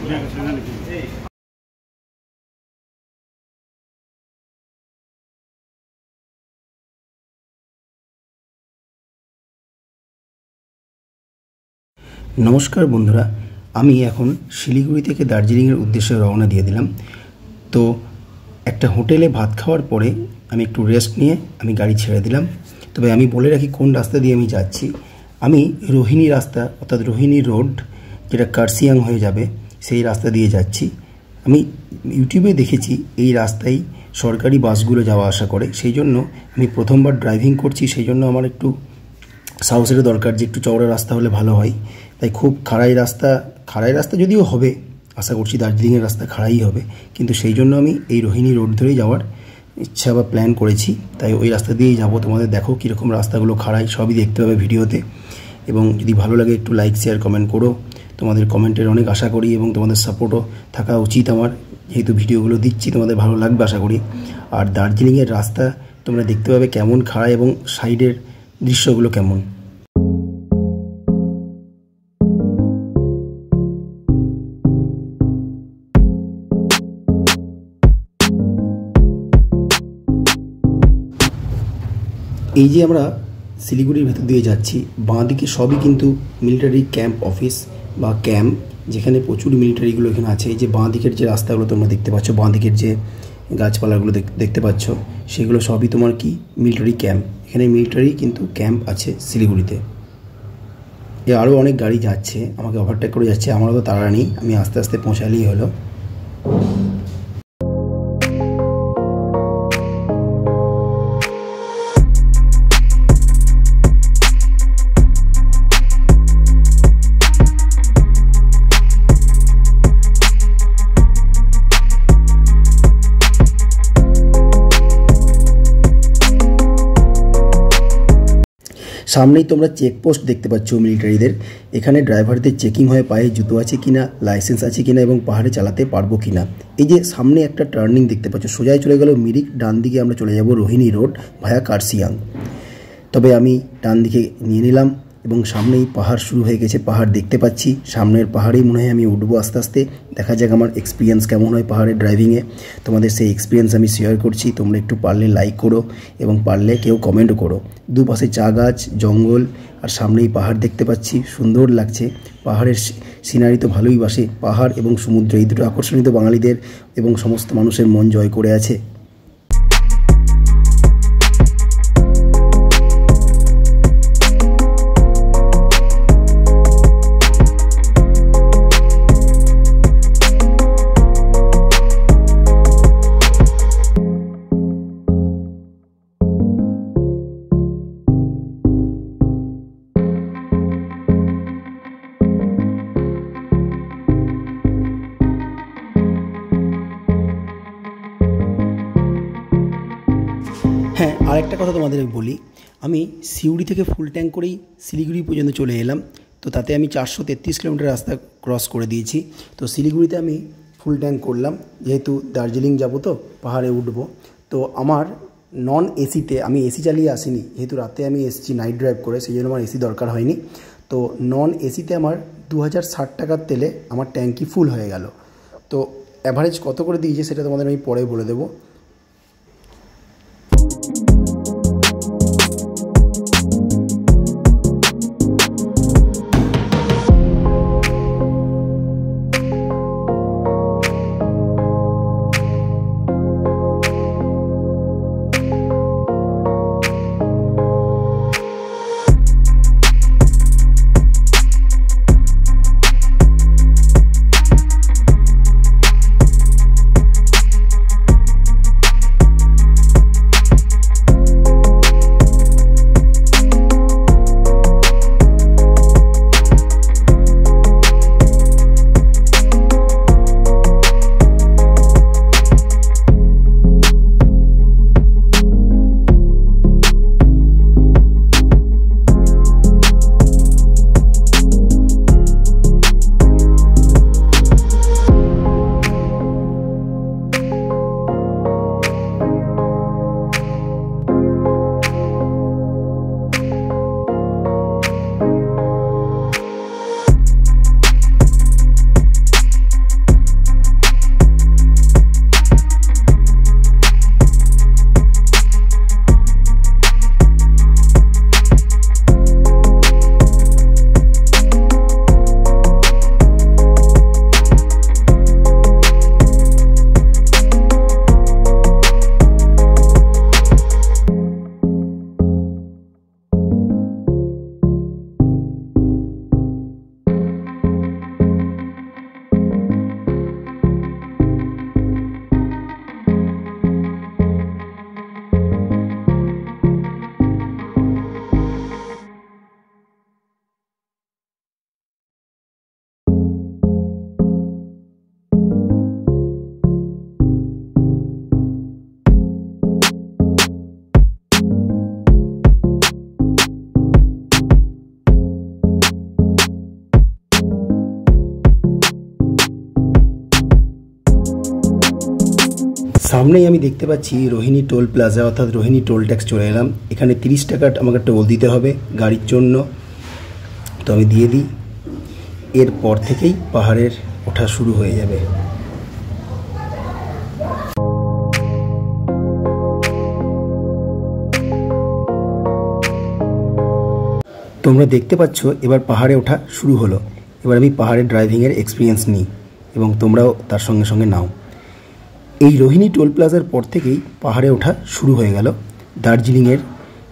নমস্কার বন্ধুরা, আমি এখন শিলিগুড়ি থেকে দার্জিলিংয়ের উদ্দেশ্যে রওনা দিয়ে দিলাম। তো একটা হোটেলে ভাত খাওয়ার পরে আমি একটু রেস্ট নিয়ে আমি গাড়ি ছেড়ে দিলাম। তবে আমি বলে রাখি কোন রাস্তা দিয়ে আমি যাচ্ছি। আমি রোহিণী রাস্তা অর্থাৎ রোহিণী রোড, যেটা কার্সিয়াং হয়ে যাবে, সেই রাস্তা দিয়ে যাচ্ছি। আমি ইউটিউবে দেখেছি এই রাস্তায় সরকারি বাসগুলো যাওয়া আসা করে, সেই জন্য আমি প্রথমবার ড্রাইভিং করছি, সেই জন্য আমার একটু সাহসের দরকার যে একটু চওড়া রাস্তা হলে ভালো হয়। তাই খুব খাড়াই রাস্তা যদিও হবে, আশা করছি দার্জিলিংয়ের রাস্তা খাড়াই হবে, কিন্তু সেই জন্য আমি এই রোহিণী রোড ধরেই যাওয়ার ইচ্ছা বা প্ল্যান করেছি। তাই ওই রাস্তা দিয়েই যাবো। তোমাদের দেখো কীরকম রাস্তাগুলো খাড়াই, সবই দেখতে পাবে ভিডিওতে। এবং যদি ভালো লাগে একটু লাইক শেয়ার কমেন্ট করো। তোমাদের কমেন্টের অনেক আশা করি এবং তোমাদের সাপোর্টও থাকা উচিত আমার, যেহেতু ভিডিওগুলো দিচ্ছি তোমাদের ভালো লাগবে আশা করি। আর দার্জিলিংয়ের রাস্তা তোমরা দেখতে পাবে কেমন খাড়া এবং সাইডের দৃশ্যগুলো কেমন। এই যে আমরা শিলিগুড়ির ভেতর দিয়ে যাচ্ছি, বাঁ দিকে সবই কিন্তু মিলিটারি ক্যাম্প অফিস বা ক্যাম্প, যেখানে প্রচুর মিলিটারিগুলো এখানে আছে। এই যে বাঁ দিকের যে রাস্তাগুলো তোমরা দেখতে পাচ্ছ, বাঁ দিকের যে গাছপালাগুলো দেখতে পাচ্ছ, সেগুলো সবই তোমার কি মিলিটারি ক্যাম্প। এখানে মিলিটারি কিন্তু ক্যাম্প আছে শিলিগুড়িতে। আরও অনেক গাড়ি যাচ্ছে, আমাকে ওভারটেক করে যাচ্ছে, আমারও তো তাড়া নেই, আমি আস্তে আস্তে পৌঁছালেই হলো। সামনেই তোমরা চেকপোস্ট দেখতে পাচ্ছ মিলিটারিদের। এখানে ড্রাইভারদের চেকিং হয় পায়ে জুতো আছে কিনা, লাইসেন্স আছে কিনা এবং পাহাড়ে চালাতে পারবো কিনা। এই যে সামনে একটা টার্নিং দেখতে পাচ্ছ, সোজাই চলে গেল মিরিক, ডান দিকে আমরা চলে যাব রোহিণী রোড ভায়া কার্সিয়াং। তবে আমি ডান দিকে নিয়ে নিলাম এবং সামনেই পাহাড় শুরু হয়ে গেছে, পাহাড় দেখতে পাচ্ছি। সামনের পাহাড়েই মনে হয় আমি উঠবো আস্তে আস্তে। দেখা যাক আমার এক্সপিরিয়েন্স কেমন হয় পাহাড়ের ড্রাইভিংয়ে। তোমাদের সেই এক্সপিরিয়েন্স আমি শেয়ার করছি। তোমরা একটু পারলে লাইক করো এবং পারলে কেউ কমেন্টও করো। দুপাশে চা গাছ, জঙ্গল, আর সামনেই পাহাড় দেখতে পাচ্ছি, সুন্দর লাগছে। পাহাড়ের সিনারি তো ভালোই বাসে। পাহাড় এবং সমুদ্র এই দুটো আকর্ষণীয় তো বাঙালিদের এবং সমস্ত মানুষের মন জয় করে আছে। হ্যাঁ, আরেকটা কথা তোমাদের বলি, আমি সিউড়ি থেকে ফুল ট্যাঙ্ক করেই শিলিগুড়ি পর্যন্ত চলে এলাম। তো তাতে আমি 433 কিলোমিটার রাস্তা ক্রস করে দিয়েছি। তো শিলিগুড়িতে আমি ফুল ট্যাঙ্ক করলাম, যেহেতু দার্জিলিং যাব তো পাহাড়ে উঠবো। তো আমার নন এসিতে, আমি এসি চালিয়ে আসিনি, যেহেতু রাতে আমি এসছি নাইট ড্রাইভ করে, সেই জন্য আমার এসি দরকার হয়নি। তো নন এসিতে আমার 2060 টাকার তেলে আমার ট্যাঙ্কি ফুল হয়ে গেল। তো অ্যাভারেজ কত করে দিয়েছে সেটা তোমাদের আমি পরে বলে দেবো। সামনেই আমি দেখতে পাচ্ছি রোহিণী টোল প্লাজা, অর্থাৎ রোহিণী টোল ট্যাক্স। চলে এলাম। এখানে 30 টাকা আমাকে টোল দিতে হবে গাড়ির জন্য, তো আমি দিয়ে দিই। এরপর থেকেই পাহাড়ের ওঠা শুরু হয়ে যাবে। তোমরা দেখতে পাচ্ছ এবার পাহাড়ে ওঠা শুরু হলো। এবার আমি পাহাড়ের ড্রাইভিংয়ের এক্সপিরিয়েন্স নিই এবং তোমরাও তার সঙ্গে সঙ্গে নাও। এই রোহিণী টোল প্লাজার পর থেকেই পাহাড়ে ওঠা শুরু হয়ে গেল। দার্জিলিংয়ের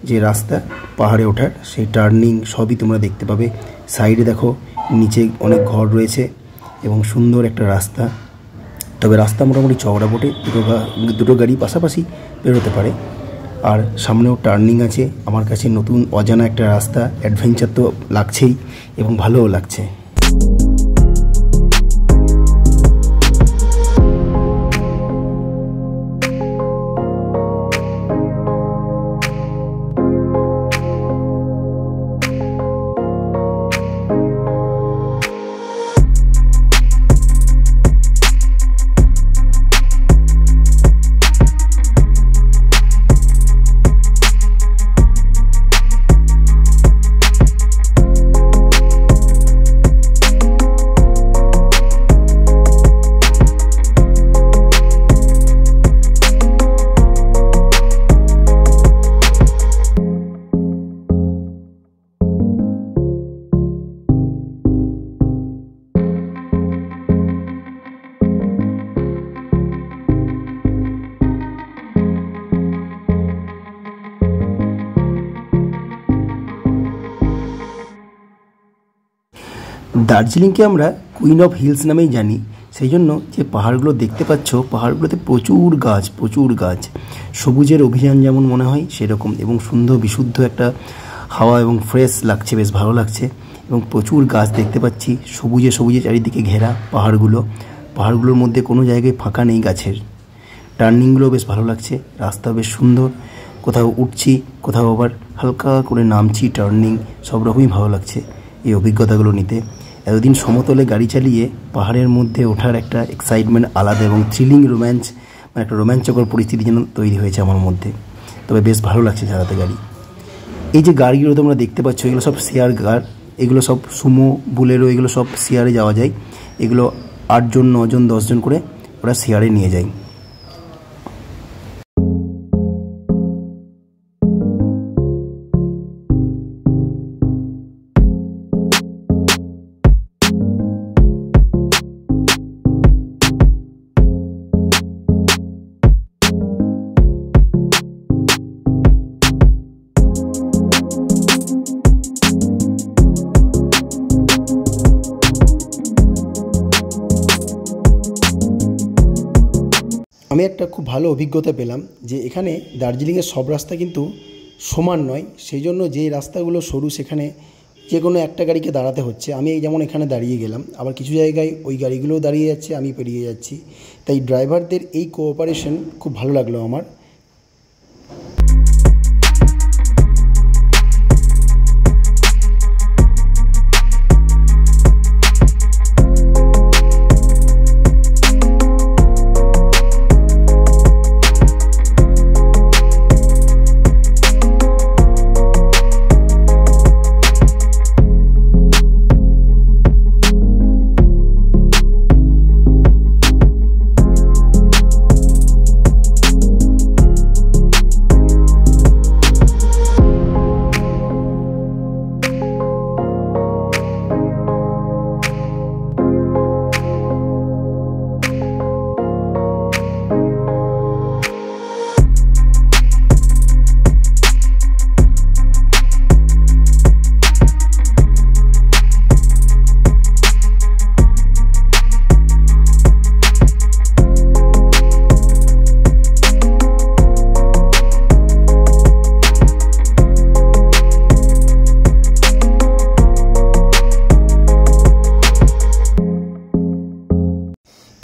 যে রাস্তা পাহাড়ে ওঠার, সেই টার্নিং সবই তোমরা দেখতে পাবে। সাইডে দেখো নিচে অনেক ঘর রয়েছে এবং সুন্দর একটা রাস্তা। তবে রাস্তা মোটামুটি চওড়া বটে, দুটো গাড়ি পাশাপাশি বেরোতে পারে। আর সামনেও টার্নিং আছে। আমার কাছে নতুন অজানা একটা রাস্তা, অ্যাডভেঞ্চার তো লাগছেই এবং ভালোও লাগছে। দার্জিলিংকে আমরা কুইন অফ হিলস নামেই জানি, সেই জন্য যে পাহাড়গুলো দেখতে পাচ্ছ, পাহাড়গুলোতে প্রচুর গাছ। সবুজের অভিযান যেমন মনে হয় সেরকম, এবং সুন্দর বিশুদ্ধ একটা হাওয়া এবং ফ্রেশ লাগছে, বেশ ভালো লাগছে। এবং প্রচুর গাছ দেখতে পাচ্ছি, সবুজে চারিদিকে ঘেরা পাহাড়গুলোর মধ্যে কোনো জায়গায় ফাঁকা নেই গাছের। টার্নিংগুলো বেশ ভালো লাগছে, রাস্তা বেশ সুন্দর। কোথাও উঠছি, কোথাও আবার হালকা করে নামছি, টার্নিং সব রকমই ভালো লাগছে এই অভিজ্ঞতাগুলো নিতে। এতদিন সমতলে গাড়ি চালিয়ে পাহাড়ের মধ্যে ওঠার একটা এক্সাইটমেন্ট আলাদা এবং থ্রিলিং রোম্যান্স, মানে একটা রোমাঞ্চকর পরিস্থিতি যেন তৈরি হয়েছে আমার মধ্যে। তবে বেশ ভালো লাগছে চালাতে গাড়ি। এই যে গাড়িগুলো তোমরা দেখতে পাচ্ছ, এগুলো সব শেয়ার কার, এগুলো সব সুমো, বুলেরো, এগুলো সব শেয়ারে যাওয়া যায়। এগুলো 8 জন 9 জন 10 জন করে ওরা শেয়ারে নিয়ে যায়। আমি একটা খুব ভালো অভিজ্ঞতা পেলাম যে এখানে দার্জিলিংয়ের সব রাস্তা কিন্তু সমান নয়, সেই জন্য যে রাস্তাগুলো সরু সেখানে যে কোনো একটা গাড়িকে দাঁড়াতে হচ্ছে। আমি যেমন এখানে দাঁড়িয়ে গেলাম, আবার কিছু জায়গায় ওই গাড়িগুলোও দাঁড়িয়ে যাচ্ছে, আমি পেরিয়ে যাচ্ছি। তাই ড্রাইভারদের এই কোঅপারেশন খুব ভালো লাগলো আমার।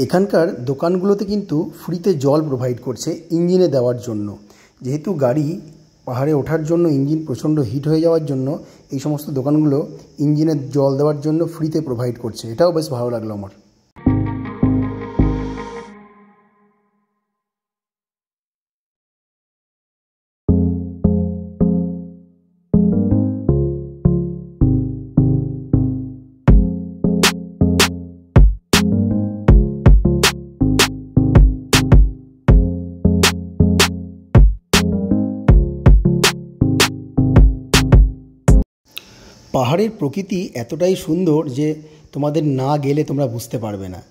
এখানকার দোকানগুলোতে কিন্তু ফ্রিতে জল প্রোভাইড করছে ইঞ্জিনে দেওয়ার জন্য। যেহেতু গাড়ি পাহাড়ে ওঠার জন্য ইঞ্জিন প্রচণ্ড হিট হয়ে যাওয়ার জন্য এই সমস্ত দোকানগুলো ইঞ্জিনে জল দেওয়ার জন্য ফ্রিতে প্রোভাইড করছে। এটাও বেশ ভালো লাগলো আমার। পাহাড়ের প্রকৃতি এতটাই সুন্দর যে তোমাদের না গেলে তোমরা বুঝতে পারবে না।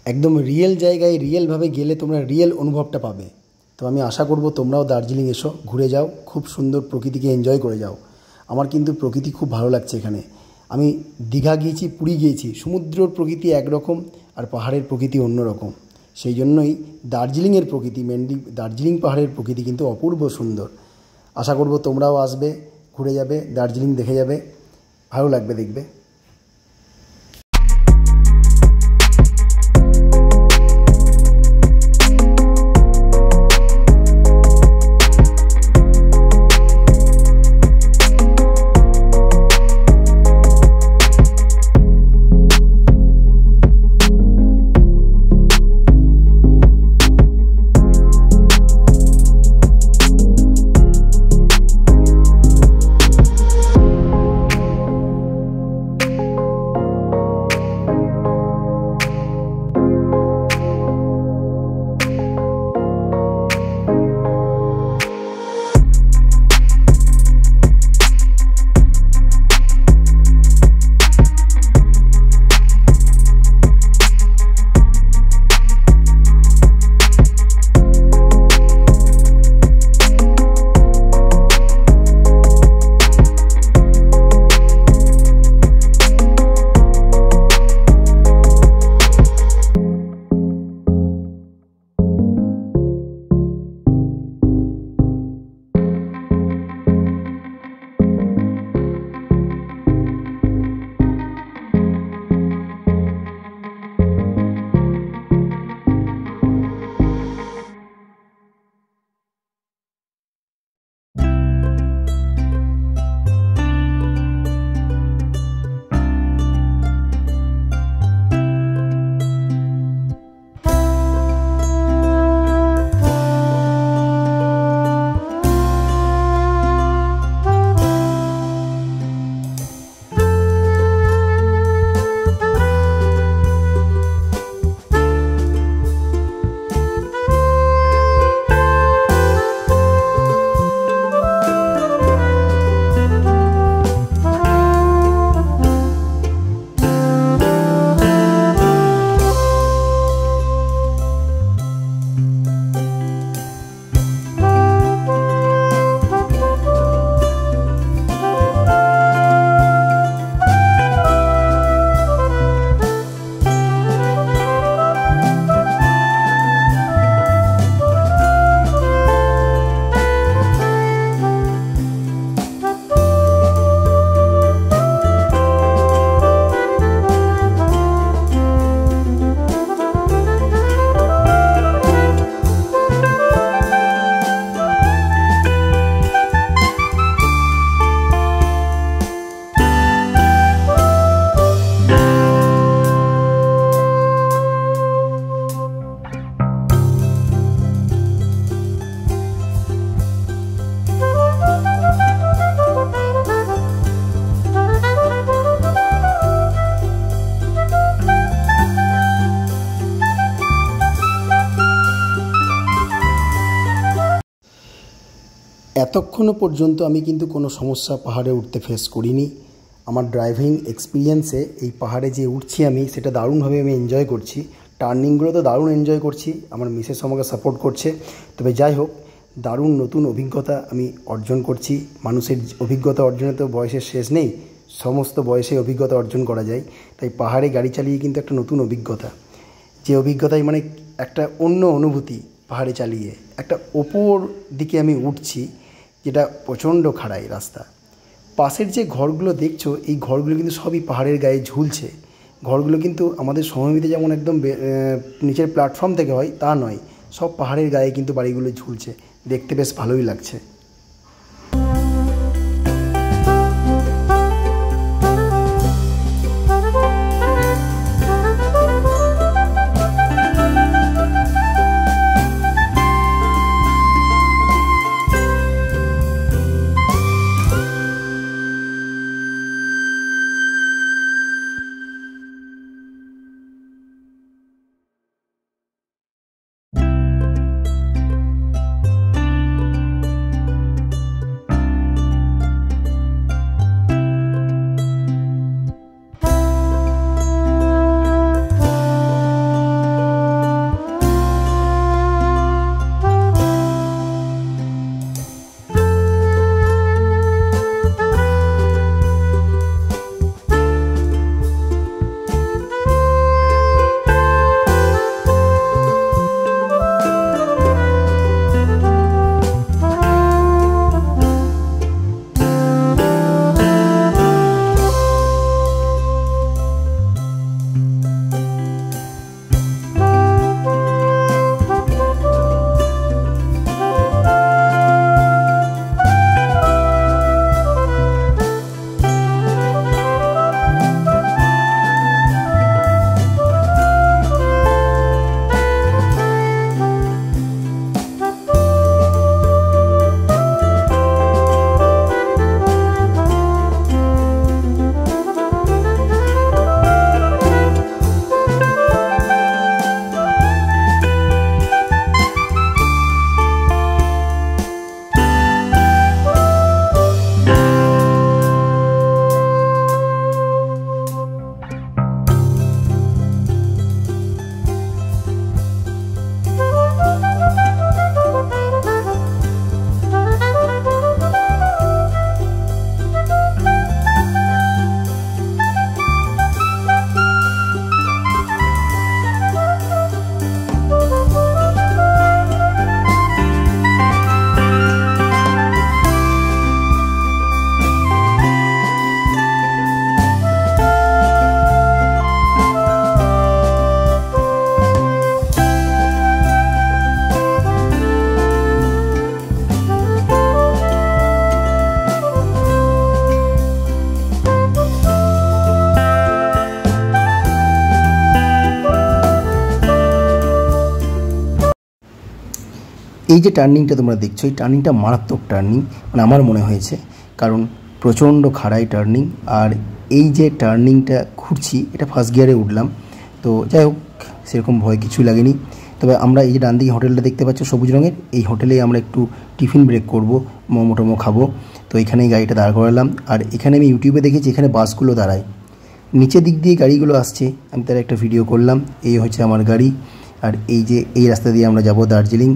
একদম রিয়েল জায়গায় রিয়েলভাবে গেলে তোমরা রিয়েল অনুভবটা পাবে। তো আমি আশা করব তোমরাও দার্জিলিং এসো, ঘুরে যাও, খুব সুন্দর প্রকৃতিকে এনজয় করে যাও। আমার কিন্তু প্রকৃতি খুব ভালো লাগছে এখানে। আমি দীঘা গিয়েছি, পুরী গিয়েছি, সমুদ্রের প্রকৃতি একরকম আর পাহাড়ের প্রকৃতি অন্যরকম। সেই জন্যই দার্জিলিংয়ের প্রকৃতি, মেনলি দার্জিলিং পাহাড়ের প্রকৃতি কিন্তু অপূর্ব সুন্দর। আশা করব তোমরাও আসবে, ঘুরে যাবে, দার্জিলিং দেখে যাবে, ভালো লাগবে দেখবে। এতক্ষণও পর্যন্ত আমি কিন্তু কোনো সমস্যা পাহাড়ে উঠতে ফেস করিনি। আমার ড্রাইভিং এক্সপিরিয়েন্সে এই পাহাড়ে যে উঠছি আমি, সেটা দারুণভাবে আমি এনজয় করছি। টার্নিংগুলো তো দারুণ এনজয় করছি, আমার মিসেস আমাকে সাপোর্ট করছে। তবে যাই হোক, দারুণ নতুন অভিজ্ঞতা আমি অর্জন করছি। মানুষের অভিজ্ঞতা অর্জনে তো বয়সের শেষ নেই, সমস্ত বয়সে অভিজ্ঞতা অর্জন করা যায়। তাই পাহাড়ে গাড়ি চালিয়ে কিন্তু একটা নতুন অভিজ্ঞতা, যে অভিজ্ঞতায় মানে একটা অন্য অনুভূতি। পাহাড়ে চালিয়ে একটা ওপর দিকে আমি উঠছি, যেটা প্রচণ্ড খাড়াই রাস্তা। পাশের যে ঘরগুলো দেখছো, এই ঘরগুলো কিন্তু সবই পাহাড়ের গায়ে ঝুলছে। ঘরগুলো কিন্তু আমাদের সমভূমিতে যেমন একদম নিচের প্ল্যাটফর্ম থেকে হয় তা নয়, সব পাহাড়ের গায়ে কিন্তু বাড়িগুলো ঝুলছে। দেখতে বেশ ভালোই লাগছে। এই যে টার্নিংটা তোমরা দেখছো, এই টার্নিংটা মারাত্মক টার্নিং মানে আমার মনে হয়েছে, কারণ প্রচণ্ড খাড়াই টার্নিং। আর এই যে টার্নিংটা ঘুরছি, এটা ফার্স্ট গিয়ারে উঠলাম, তো যাই হোক সেরকম ভয় কিছুই লাগেনি। তবে আমরা এই যে ডান দিকে হোটেলটা দেখতে পাচ্ছ সবুজ রঙের, এই হোটেলেই আমরা একটু টিফিন ব্রেক করব, মোমো টোমো খাবো। তো এখানেই গাড়িটা দাঁড় করালাম। আর এখানে আমি ইউটিউবে দেখেছি এখানে বাসগুলো দাঁড়ায়, নিচের দিক দিয়ে গাড়িগুলো আসছে, আমি তার একটা ভিডিও করলাম। এই হচ্ছে আমার গাড়ি, আর এই যে এই রাস্তা দিয়ে আমরা যাব দার্জিলিং।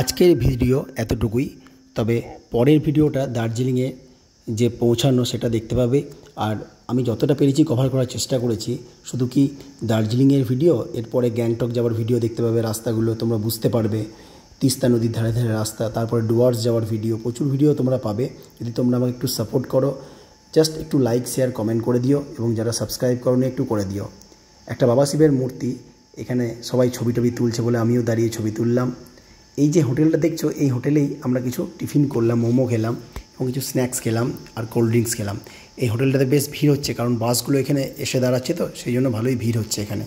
আজকের ভিডিও এতটুকুই, তবে পরের ভিডিওটা দার্জিলিংয়ে যে পৌঁছানো সেটা দেখতে পাবে। আর আমি যতটা পেরেছি কভার করার চেষ্টা করেছি। শুধু কি দার্জিলিংয়ের ভিডিও, এরপরে গ্যাংটক যাওয়ার ভিডিও দেখতে পাবে, রাস্তাগুলো তোমরা বুঝতে পারবে, তিস্তা নদীর ধারে ধারে রাস্তা, তারপরে ডুয়ার্স যাওয়ার ভিডিও, প্রচুর ভিডিও তোমরা পাবে যদি তোমরা আমাকে একটু সাপোর্ট করো। জাস্ট একটু লাইক শেয়ার কমেন্ট করে দিও, এবং যারা সাবস্ক্রাইব করোনি একটু করে দিও। একটা বাবা শিবের মূর্তি, এখানে সবাই ছবি টবি তুলছে বলে আমিও দাঁড়িয়ে ছবি তুললাম। এই যে হোটেলটা দেখছো, এই হোটেলেই আমরা কিছু টিফিন করলাম, মোমো খেলাম এবং কিছু স্ন্যাক্স খেলাম আর কোল্ড ড্রিঙ্কস খেলাম। এই হোটেলটাতে বেশ ভিড় হচ্ছে, কারণ বাসগুলো এখানে এসে দাঁড়াচ্ছে, তো সেই জন্য ভালোই ভিড় হচ্ছে এখানে।